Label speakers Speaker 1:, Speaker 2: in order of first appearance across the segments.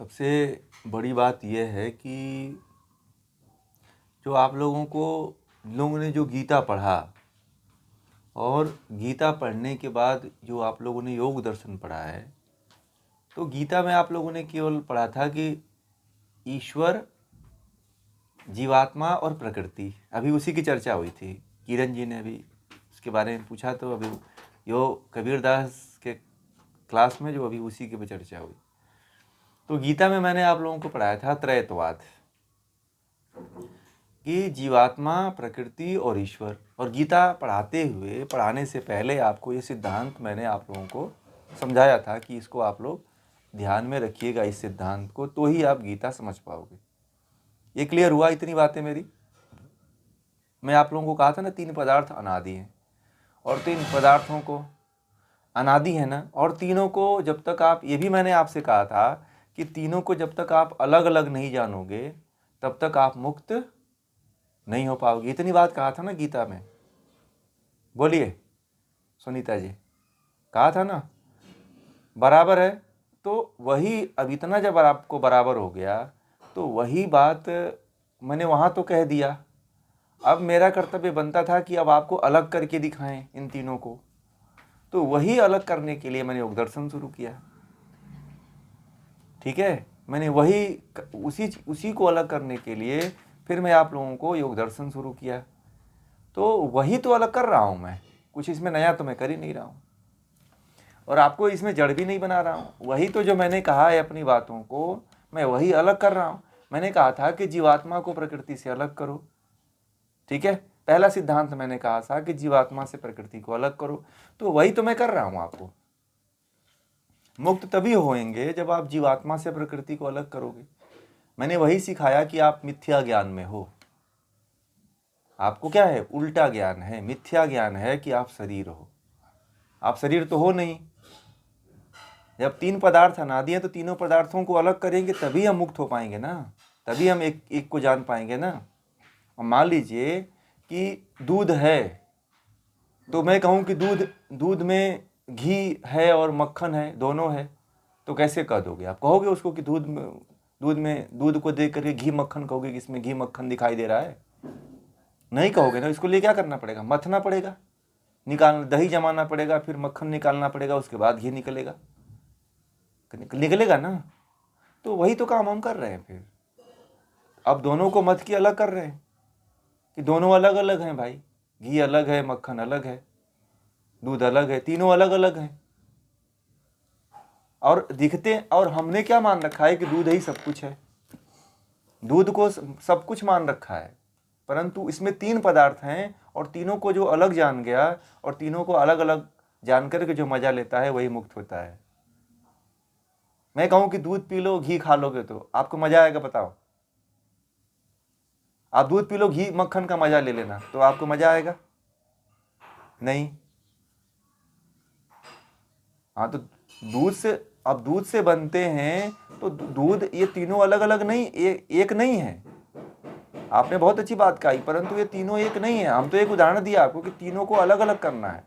Speaker 1: सबसे बड़ी बात यह है कि जो आप लोगों ने जो गीता पढ़ा और गीता पढ़ने के बाद जो आप लोगों ने योग दर्शन पढ़ा है, तो गीता में आप लोगों ने केवल पढ़ा था कि ईश्वर, जीवात्मा और प्रकृति। अभी उसी की चर्चा हुई थी। किरण जी ने अभी उसके बारे में पूछा, तो अभी यो कबीरदास के क्लास में जो अभी उसी की चर्चा हुई। तो गीता में मैंने आप लोगों को पढ़ाया था त्रैतवाद, कि जीवात्मा, प्रकृति और ईश्वर। और गीता पढ़ाने से पहले आपको ये सिद्धांत मैंने आप लोगों को समझाया था कि इसको आप लोग ध्यान में रखिएगा, इस सिद्धांत को, तो ही आप गीता समझ पाओगे। ये क्लियर हुआ? इतनी बातें मेरी। मैं आप लोगों को कहा था ना, 3 पदार्थ अनादि हैं, और 3 पदार्थों को अनादि है ना, और तीनों को जब तक आप, ये भी मैंने आपसे कहा था कि तीनों को जब तक आप अलग अलग नहीं जानोगे तब तक आप मुक्त नहीं हो पाओगे। इतनी बात कहा था ना गीता में। बोलिए सुनीता जी, कहा था ना? बराबर है। तो वही, अब इतना जब आपको बराबर हो गया तो वही बात मैंने वहाँ तो कह दिया। अब मेरा कर्तव्य बनता था कि अब आपको अलग करके दिखाएं इन तीनों को। तो वही अलग करने के लिए मैंने योग दर्शन शुरू किया। ठीक है, मैंने वही उसी को अलग करने के लिए फिर मैं आप लोगों को योग दर्शन शुरू किया। तो वही तो अलग कर रहा हूँ मैं, कुछ इसमें नया तो मैं कर ही नहीं रहा हूँ, और आपको इसमें जड़ भी नहीं बना रहा हूँ। वही तो जो मैंने कहा है अपनी बातों को, मैं वही अलग कर रहा हूँ। मैंने कहा था कि जीवात्मा को प्रकृति से अलग करो। ठीक है, पहला सिद्धांत मैंने कहा था कि जीवात्मा से प्रकृति को अलग करो, तो वही तो मैं कर रहा हूँ। आपको मुक्त तभी होएंगे जब आप जीवात्मा से प्रकृति को अलग करोगे। मैंने वही सिखाया कि आप मिथ्या ज्ञान में हो। आपको क्या है? उल्टा ज्ञान है, मिथ्या ज्ञान है कि आप शरीर हो। आप शरीर तो हो नहीं। जब 3 पदार्थ अनादि हैं तो तीनों पदार्थों को अलग करेंगे तभी हम मुक्त हो पाएंगे ना, तभी हम एक को जान पाएंगे ना। और मान लीजिए कि दूध है, तो मैं कहूँ कि दूध में घी है और मक्खन है, दोनों है, तो कैसे कह दोगे? आप कहोगे उसको कि दूध को देख करके घी मक्खन कहोगे कि इसमें घी मक्खन दिखाई दे रहा है? नहीं कहोगे ना। इसको लिए क्या करना पड़ेगा? मथना पड़ेगा, दही जमाना पड़ेगा, फिर मक्खन निकालना पड़ेगा, उसके बाद घी निकलेगा ना। तो वही तो काम हम कर रहे हैं। फिर अब दोनों को मथ के अलग कर रहे हैं कि दोनों अलग अलग हैं भाई। घी अलग है, मक्खन अलग है, दूध अलग है, तीनों अलग अलग हैं और दिखते। और हमने क्या मान रखा है कि दूध ही सब कुछ है, दूध को सब कुछ मान रखा है। परंतु इसमें 3 पदार्थ हैं और तीनों को जो अलग जान गया और तीनों को अलग अलग जान करके जो मजा लेता है वही मुक्त होता है। मैं कहूं कि दूध पी लो, घी खा लोगे तो आपको मजा आएगा? बताओ। आप दूध पी लो, घी मक्खन का मजा ले लेना, तो आपको मजा आएगा? नहीं। हाँ, तो दूध से बनते हैं तो दूध, ये तीनों अलग अलग नहीं, एक नहीं है। आपने बहुत अच्छी बात कही, परंतु ये तीनों एक नहीं है। हम तो एक उदाहरण दिया आपको कि तीनों को अलग अलग करना है।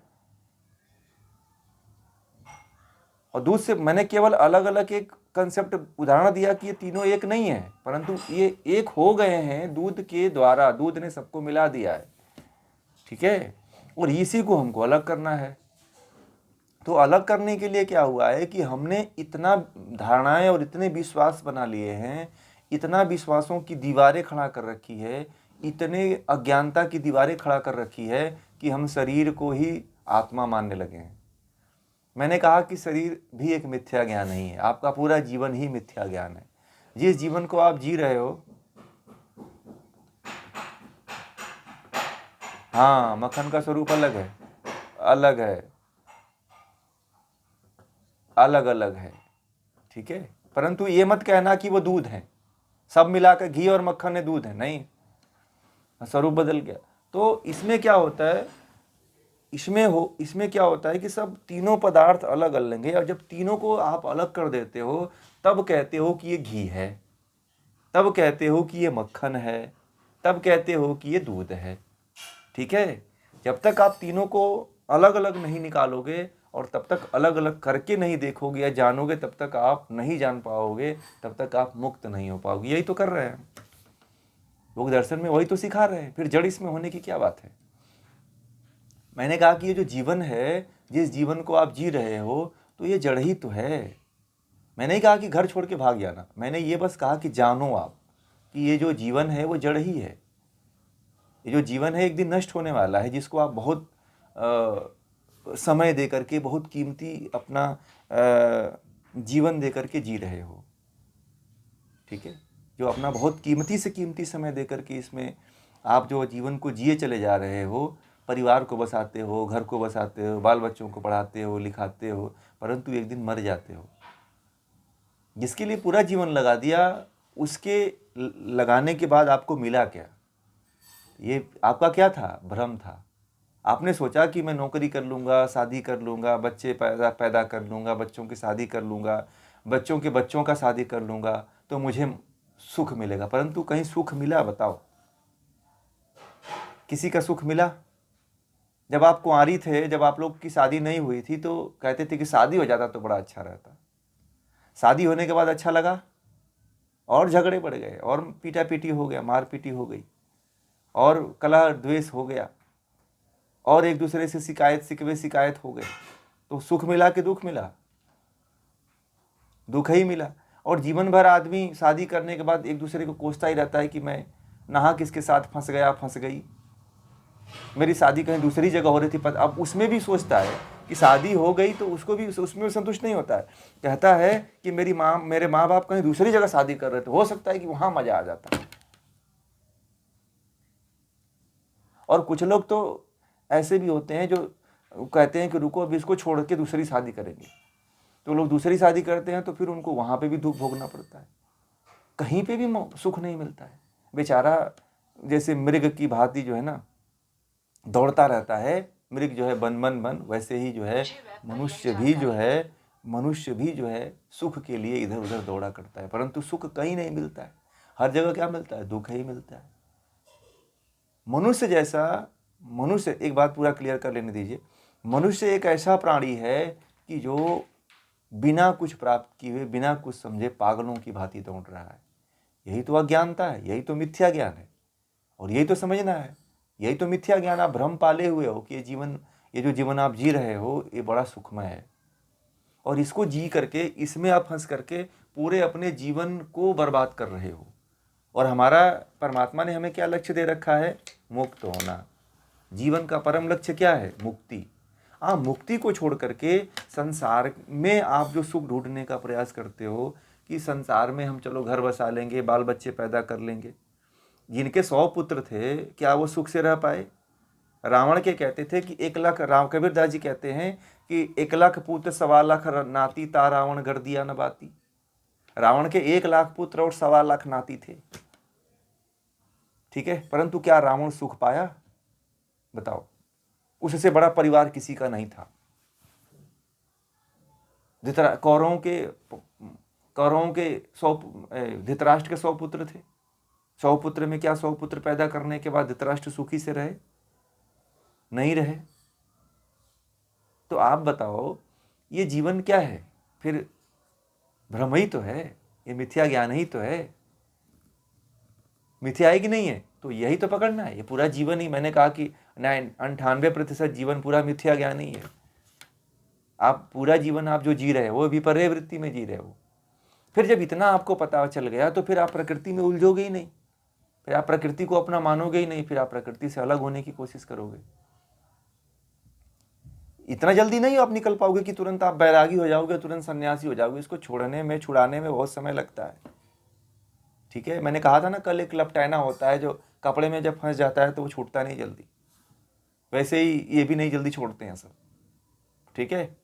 Speaker 1: और दूध से मैंने केवल अलग अलग एक कंसेप्ट उदाहरण दिया कि ये तीनों एक नहीं है, परंतु ये एक हो गए हैं दूध के द्वारा। दूध ने सबको मिला दिया है। ठीक है, और इसी को हमको अलग करना है। तो अलग करने के लिए क्या हुआ है कि हमने इतना धारणाएं और इतने विश्वास बना लिए हैं, इतना विश्वासों की दीवारें खड़ा कर रखी है, इतने अज्ञानता की दीवारें खड़ा कर रखी है कि हम शरीर को ही आत्मा मानने लगे हैं। मैंने कहा कि शरीर भी एक मिथ्या ज्ञान नहीं है, आपका पूरा जीवन ही मिथ्या ज्ञान है। जिस जीवन को आप जी रहे हो, हाँ, मक्खन का स्वरूप अलग है, अलग है, अलग अलग है। ठीक है, परंतु ये मत कहना कि वो दूध है, सब मिलाकर घी और मक्खन है, दूध है, नहीं, स्वरूप बदल गया। तो इसमें क्या होता है, इसमें क्या होता है कि सब तीनों पदार्थ अलग अलग हैं, और जब तीनों को आप अलग कर देते हो तब कहते हो कि ये घी है, तब कहते हो कि ये मक्खन है, तब कहते हो कि ये दूध है। ठीक है, जब तक आप तीनों को अलग अलग नहीं निकालोगे और तब तक अलग अलग करके नहीं देखोगे या जानोगे, तब तक आप नहीं जान पाओगे, तब तक आप मुक्त नहीं हो पाओगे। यही तो कर रहे हैं योग दर्शन में, वही तो सिखा रहे हैं। फिर जड़ इसमें होने की क्या बात है। मैंने कहा कि ये जो जीवन है, जिस जीवन को आप जी रहे हो, तो ये जड़ ही तो है। मैंने नहीं कहा कि घर छोड़ के भाग जाना, मैंने ये बस कहा कि जानो आप कि ये जो जीवन है वो जड़ ही है। ये जो जीवन है एक दिन नष्ट होने वाला है, जिसको आप बहुत समय दे करके, बहुत कीमती अपना जीवन दे करके जी रहे हो। ठीक है, जो अपना बहुत कीमती से कीमती समय दे करके इसमें आप जो जीवन को जिए चले जा रहे हो, परिवार को बसाते हो, घर को बसाते हो, बाल बच्चों को पढ़ाते हो, लिखाते हो, परंतु एक दिन मर जाते हो। जिसके लिए पूरा जीवन लगा दिया, उसके लगाने के बाद आपको मिला क्या? ये आपका क्या था? भ्रम था। आपने सोचा कि मैं नौकरी कर लूँगा, शादी कर लूँगा, बच्चे पैदा कर लूँगा, बच्चों की शादी कर लूँगा, बच्चों के बच्चों का शादी कर लूँगा तो मुझे सुख मिलेगा। परंतु कहीं सुख मिला? बताओ, किसी का सुख मिला? जब आप कुंवारी थे, जब आप लोग की शादी नहीं हुई थी, तो कहते थे कि शादी हो जाता तो बड़ा अच्छा रहता। शादी होने के बाद अच्छा लगा, और झगड़े बढ़ गए, और पीटा पीटी हो गया, मार पीटी हो गई, और कलह द्वेष हो गया, और एक दूसरे से शिकायत हो गए। तो सुख मिला कि दुख मिला? दुख ही मिला। और जीवन भर आदमी शादी करने के बाद एक दूसरे को कोसता ही रहता है कि मैं नहा किसके साथ फंस गया, फंस गई, मेरी शादी कहीं दूसरी जगह हो रही थी। पर अब उसमें भी सोचता है कि शादी हो गई, तो उसको भी उसमें संतुष्ट नहीं होता है। कहता है कि मेरे माँ बाप कहीं दूसरी जगह शादी कर रहे थे, हो सकता है कि वहां मजा आ जाता। और कुछ लोग तो ऐसे भी होते हैं जो कहते हैं कि रुको अब इसको छोड़ के दूसरी शादी करेंगे, तो लोग दूसरी शादी करते हैं, तो फिर उनको वहां पे भी दुख भोगना पड़ता है, कहीं पे भी सुख नहीं मिलता है। बेचारा जैसे मृग की भांति जो है ना दौड़ता रहता है, मृग जो है बन बन बन, वैसे ही जो है मनुष्य भी जो है सुख के लिए इधर उधर दौड़ा करता है, परंतु सुख कहीं नहीं मिलता है। हर जगह क्या मिलता है? दुख ही मिलता है। मनुष्य, एक बात पूरा क्लियर कर लेने दीजिए, मनुष्य एक ऐसा प्राणी है कि जो बिना कुछ प्राप्त किए, बिना कुछ समझे पागलों की भांति दौड़ रहा है। यही तो अज्ञानता है, यही तो मिथ्या ज्ञान है, और यही तो समझना है। यही तो मिथ्या ज्ञान, आप भ्रम पाले हुए हो कि ये जो जीवन आप जी रहे हो ये बड़ा सुखमय है, और इसको जी करके, इसमें आप फंस करके पूरे अपने जीवन को बर्बाद कर रहे हो। और हमारा परमात्मा ने हमें क्या लक्ष्य दे रखा है? मुक्त होना। जीवन का परम लक्ष्य क्या है? मुक्ति। आप मुक्ति को छोड़ करके संसार में आप जो सुख ढूंढने का प्रयास करते हो कि संसार में हम चलो घर बसा लेंगे, बाल बच्चे पैदा कर लेंगे। जिनके 100 पुत्र थे, क्या वो सुख से रह पाए? रावण के कहते थे कि 1 लाख, राम कबीरदास जी कहते हैं कि 1 लाख पुत्र 1.25 लाख नाती, ता रावण कर दिया न बाती। रावण के 1 लाख पुत्र और 1.25 लाख नाती थे। ठीक है, परंतु क्या रावण सुख पाया? बताओ, उससे बड़ा परिवार किसी का नहीं था। कौरवों के 100, धृतराष्ट्र के 100 पुत्र थे। 100 पुत्र में क्या 100 पुत्र पैदा करने के बाद धृतराष्ट्र सुखी से रहे? नहीं रहे। तो आप बताओ, ये जीवन क्या है? फिर भ्रम ही तो है, ये मिथ्या ज्ञान ही तो है। मिथ्या है कि नहीं है? तो यही तो पकड़ना है। ये पूरा जीवन ही, मैंने कहा कि 98% जीवन पूरा मिथ्या ज्ञान ही है। आप पूरा जीवन आप जो जी रहे हो वो विपर्य वृत्ति में जी रहे हो। फिर जब इतना आपको पता चल गया, तो फिर आप प्रकृति में उलझोगे ही नहीं, फिर आप प्रकृति को अपना मानोगे ही नहीं, फिर आप प्रकृति से अलग होने की कोशिश करोगे। इतना जल्दी नहीं आप निकल पाओगे कि तुरंत आप बैरागी हो जाओगे, तुरंत सन्यासी हो जाओगे। इसको छुड़ाने में बहुत समय लगता है। ठीक है, मैंने कहा था ना कल, एक लपटैना होता है जो कपड़े में जब फंस जाता है तो वो छूटता नहीं जल्दी, वैसे ही ये भी नहीं जल्दी छोड़ते हैं सब। ठीक है,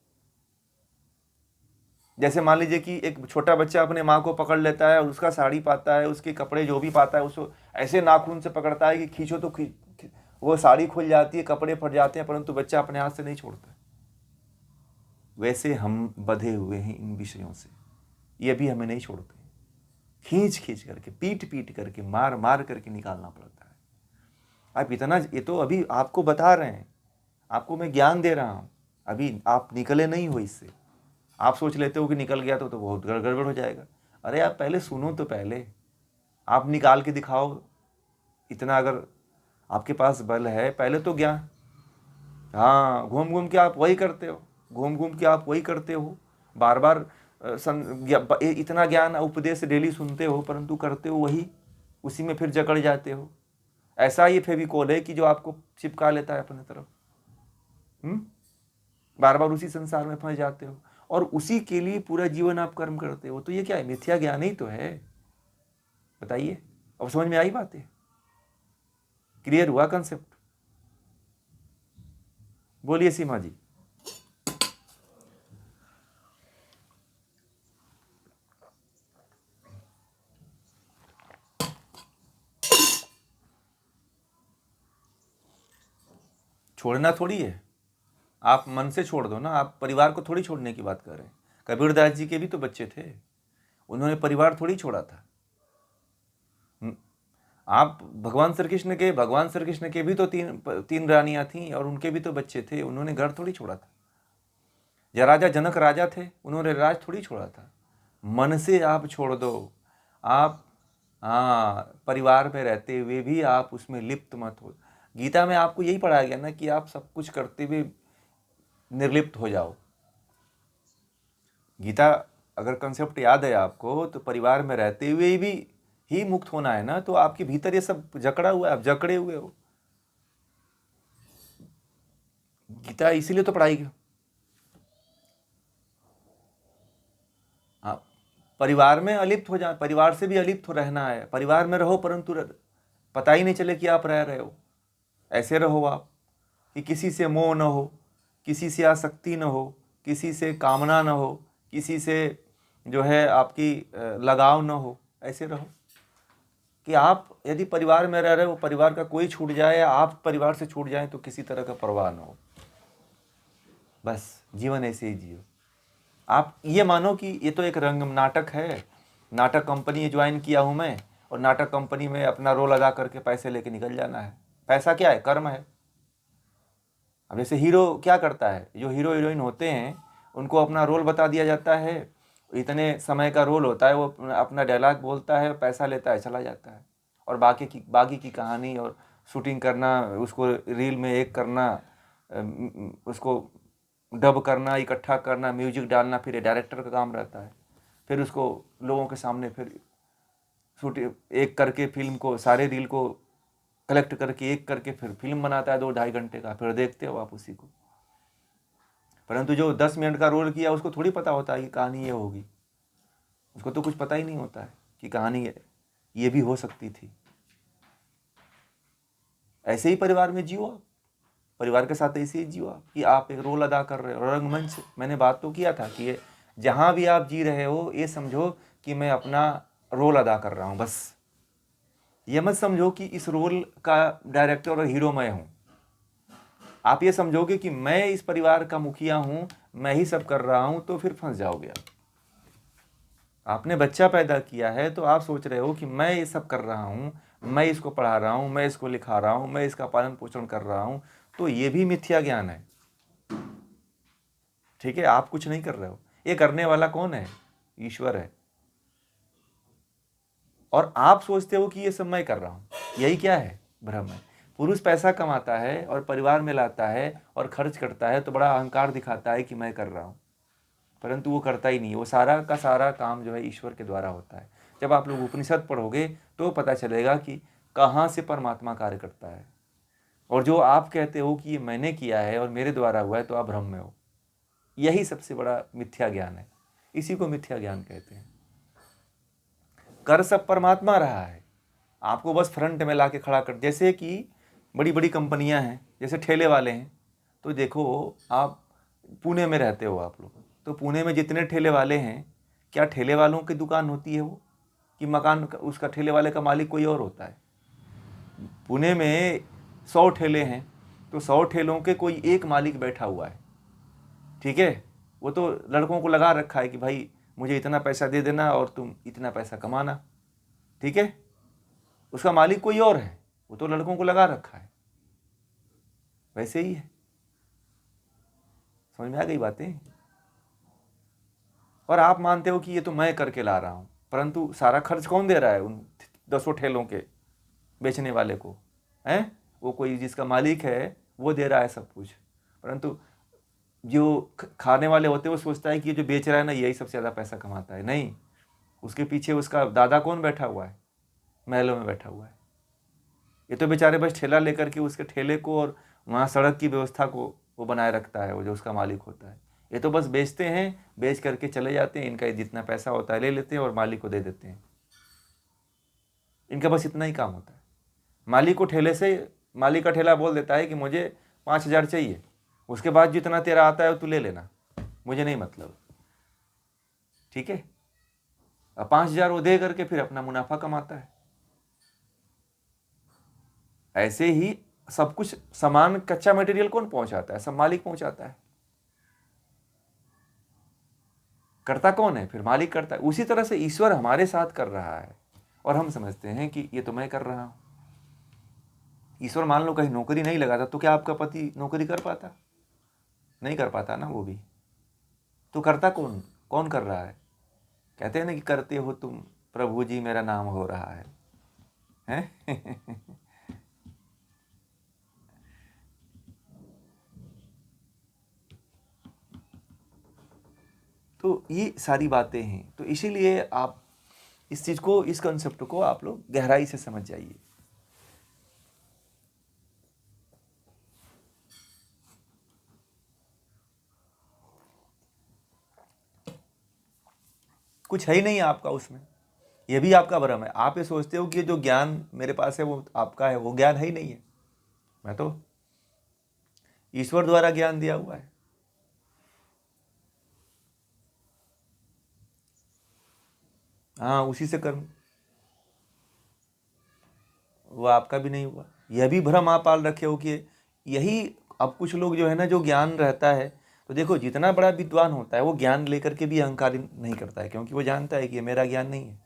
Speaker 1: जैसे मान लीजिए कि एक छोटा बच्चा अपने माँ को पकड़ लेता है और उसका साड़ी पाता है, उसके कपड़े जो भी पाता है, उसको ऐसे नाखून से पकड़ता है कि खींचो तो वो साड़ी खुल जाती है, कपड़े फट जाते हैं, परंतु बच्चा अपने हाथ से नहीं छोड़ता। वैसे हम बंधे हुए हैं इन विषयों से, ये भी हमें नहीं छोड़ते। खींच खींच करके, पीट पीट करके, मार मार करके निकालना पड़ता है। आप इतना, ये तो अभी आपको बता रहे हैं, आपको मैं ज्ञान दे रहा हूँ। अभी आप निकले नहीं हो इससे। आप सोच लेते हो कि निकल गया तो बहुत गड़बड़ हो जाएगा। अरे आप पहले सुनो तो, पहले आप निकाल के दिखाओ। इतना अगर आपके पास बल है, पहले तो ज्ञान, हाँ, घूम घूम के आप वही करते हो, घूम घूम के आप वही करते हो, बार बार इतना ज्ञान उपदेश डेली सुनते हो, परंतु करते हो वही, उसी में फिर जकड़ जाते हो। ऐसा ये फेविकोल है कि जो आपको चिपका लेता है अपने तरफ। बार बार उसी संसार में फंस जाते हो और उसी के लिए पूरा जीवन आप कर्म करते हो। तो ये क्या है? मिथ्या ज्ञान ही तो है। बताइए, अब समझ में आई बातें? क्लियर हुआ कंसेप्ट? बोलिए सीमा जी। छोड़ना थोड़ी है, आप मन से छोड़ दो ना। आप परिवार को थोड़ी छोड़ने की बात कर रहे हैं। कबीरदास जी के भी तो बच्चे थे, उन्होंने परिवार थोड़ी छोड़ा था। आप भगवान श्री कृष्ण के भी तो तीन रानियां थीं और उनके भी तो बच्चे थे, उन्होंने घर थोड़ी छोड़ा था। राजा जनक राजा थे, उन्होंने राज थोड़ी छोड़ा था। मन से आप छोड़ दो। आप, हाँ, परिवार में रहते हुए भी आप उसमें लिप्त मत हो। गीता में आपको यही पढ़ाया गया ना कि आप सब कुछ करते हुए निर्लिप्त हो जाओ। गीता अगर कंसेप्ट याद है आपको, तो परिवार में रहते हुए भी ही मुक्त होना है ना। तो आपके भीतर ये सब जकड़ा हुआ है, आप जकड़े हुए हो। गीता इसीलिए तो पढ़ाई गई। हाँ, परिवार में अलिप्त हो जा, परिवार से भी अलिप्त हो रहना है। परिवार में रहो परंतु पता ही नहीं चले कि आप रह रहे हो। ऐसे रहो आप कि किसी से मोह न हो, किसी से आसक्ति न हो, किसी से कामना न हो, किसी से जो है आपकी लगाव न हो। ऐसे रहो कि आप यदि परिवार में रह रहे हो, परिवार का कोई छूट जाए या आप परिवार से छूट जाए तो किसी तरह का परवाह न हो। बस जीवन ऐसे ही जियो। आप ये मानो कि ये तो एक रंग नाटक है, नाटक कंपनी ज्वाइन किया हूँ मैं और नाटक कंपनी में अपना रोल अदा करके पैसे लेके निकल जाना है। पैसा क्या है? कर्म है। अब जैसे हीरो क्या करता है, जो हीरो हीरोइन होते हैं उनको अपना रोल बता दिया जाता है, इतने समय का रोल होता है, वो अपना डायलॉग बोलता है, पैसा लेता है, चला जाता है। और बाकी की कहानी और शूटिंग करना, उसको रील में एक करना, उसको डब करना, इकट्ठा करना, म्यूजिक डालना, फिर ये डायरेक्टर का काम रहता है। फिर उसको लोगों के सामने फिर शूटिंग एक करके फिल्म को, सारे रील को कलेक्ट करके एक करके फिर फिल्म बनाता है 2-2.5 घंटे का, फिर देखते हो आप उसी को। परंतु जो 10 मिनट का रोल किया उसको थोड़ी पता होता है कि कहानी ये होगी। उसको तो कुछ पता ही नहीं होता है कि कहानी ये भी हो सकती थी। ऐसे ही परिवार में जियो आप, परिवार के साथ ऐसे ही जियो आप कि आप एक रोल अदा कर रहे हो। रंगमंच मैंने बात तो किया था कि ये जहाँ भी आप जी रहे हो, ये समझो कि मैं अपना रोल अदा कर रहा हूँ। बस ये मत समझो कि इस रोल का डायरेक्टर और हीरो मैं हूँ। आप ये समझोगे कि मैं इस परिवार का मुखिया हूँ, मैं ही सब कर रहा हूँ, तो फिर फंस जाओगे आप। आपने बच्चा पैदा किया है तो आप सोच रहे हो कि मैं ये सब कर रहा हूँ, मैं इसको पढ़ा रहा हूँ, मैं इसको लिखा रहा हूँ, मैं इसका पालन पोषण कर रहा हूँ, तो ये भी मिथ्या ज्ञान है। ठीक है, आप कुछ नहीं कर रहे हो। ये करने वाला कौन है? ईश्वर है। और आप सोचते हो कि ये सब मैं कर रहा हूँ। यही क्या है? भ्रम है। पुरुष पैसा कमाता है और परिवार में लाता है और खर्च करता है तो बड़ा अहंकार दिखाता है कि मैं कर रहा हूँ, परंतु वो करता ही नहीं। वो सारा का सारा काम जो है ईश्वर के द्वारा होता है। जब आप लोग उपनिषद पढ़ोगे तो पता चलेगा कि कहाँ से परमात्मा कार्य करता है। और जो आप कहते हो कि ये मैंने किया है और मेरे द्वारा हुआ है, तो आप भ्रम में हो। यही सबसे बड़ा मिथ्या ज्ञान है। इसी को मिथ्या ज्ञान कहते हैं। कर सब परमात्मा रहा है, आपको बस फ्रंट में ला के खड़ा कर। जैसे कि बड़ी बड़ी कंपनियां हैं, जैसे ठेले वाले हैं, तो देखो आप पुणे में रहते हो आप लोग, तो पुणे में जितने ठेले वाले हैं, क्या ठेले वालों की दुकान होती है वो, कि मकान उसका ठेले वाले का मालिक कोई और होता है? पुणे में 100 ठेले हैं तो 100 ठेलों के कोई एक मालिक बैठा हुआ है। ठीक है, वो तो लड़कों को लगा रखा है कि भाई मुझे इतना पैसा दे देना और तुम इतना पैसा कमाना। ठीक है, उसका मालिक कोई और है, वो तो लड़कों को लगा रखा है। वैसे ही है, समझ में आ गई बातें? और आप मानते हो कि ये तो मैं करके ला रहा हूँ, परंतु सारा खर्च कौन दे रहा है? उन 10 ठेलों के बेचने वाले को, हैं? वो कोई जिसका मालिक है वो दे रहा है सब कुछ। परंतु जो खाने वाले होते हैं वो सोचता है कि ये जो बेच रहा है ना, यही सबसे ज़्यादा पैसा कमाता है। नहीं, उसके पीछे उसका दादा कौन बैठा हुआ है? महलों में बैठा हुआ है। ये तो बेचारे बस ठेला लेकर के उसके ठेले को और वहाँ सड़क की व्यवस्था को वो बनाए रखता है, वो जो उसका मालिक होता है। ये तो बस बेचते हैं, बेच करके चले जाते हैं, इनका जितना पैसा होता है ले लेते हैं और मालिक को दे देते हैं। इनका बस इतना ही काम होता है। मालिक को ठेले से, मालिक का ठेला बोल देता है कि मुझे 5,000 चाहिए, उसके बाद जितना तेरा आता है तू ले लेना, मुझे नहीं मतलब। ठीक है, अब 5,000 वो दे करके फिर अपना मुनाफा कमाता है। ऐसे ही सब कुछ सामान, कच्चा मटेरियल कौन पहुंचाता है? सब मालिक पहुंचाता है। करता कौन है? फिर मालिक करता है। उसी तरह से ईश्वर हमारे साथ कर रहा है और हम समझते हैं कि ये तो मैं कर रहा हूं। ईश्वर मान लो कहीं नौकरी नहीं लगाता तो क्या आपका पति नौकरी कर पाता? नहीं कर पाता ना वो भी। तो करता कौन? कौन कर रहा है? कहते हैं ना कि करते हो तुम प्रभु जी, मेरा नाम हो रहा है, हैं? तो ये सारी बातें हैं। तो इसीलिए आप इस चीज़ को, इस कंसेप्ट को आप लोग गहराई से समझ जाइए। कुछ है ही नहीं आपका उसमें, ये भी आपका भ्रम है। आप ये सोचते हो कि जो ज्ञान मेरे पास है वो आपका है, वो ज्ञान है ही नहीं है। मैं तो ईश्वर द्वारा ज्ञान दिया हुआ है। हाँ, उसी से कर्म, वो आपका भी नहीं हुआ। यह भी भ्रम आप पाल रखे हो कि यही। अब कुछ लोग जो है ना, जो ज्ञान रहता है, तो देखो जितना बड़ा विद्वान होता है वो ज्ञान लेकर के भी अहंकार नहीं करता है, क्योंकि वो जानता है कि ये मेरा ज्ञान नहीं है।